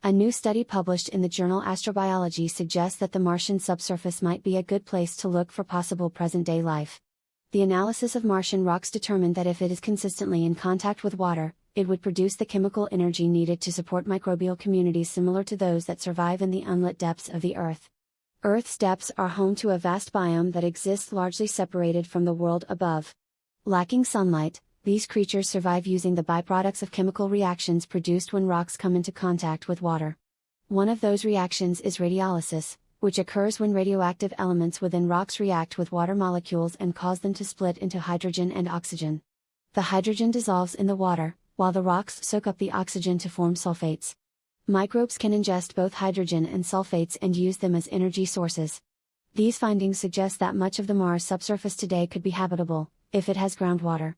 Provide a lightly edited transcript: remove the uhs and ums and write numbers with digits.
A new study published in the journal Astrobiology suggests that the Martian subsurface might be a good place to look for possible present-day life. The analysis of Martian rocks determined that if it is consistently in contact with water, it would produce the chemical energy needed to support microbial communities similar to those that survive in the unlit depths of the Earth. Earth's depths are home to a vast biome that exists largely separated from the world above. Lacking sunlight, these creatures survive using the byproducts of chemical reactions produced when rocks come into contact with water. One of those reactions is radiolysis, which occurs when radioactive elements within rocks react with water molecules and cause them to split into hydrogen and oxygen. The hydrogen dissolves in the water, while the rocks soak up the oxygen to form sulfates. Microbes can ingest both hydrogen and sulfates and use them as energy sources. These findings suggest that much of the Mars subsurface today could be habitable, if it has groundwater.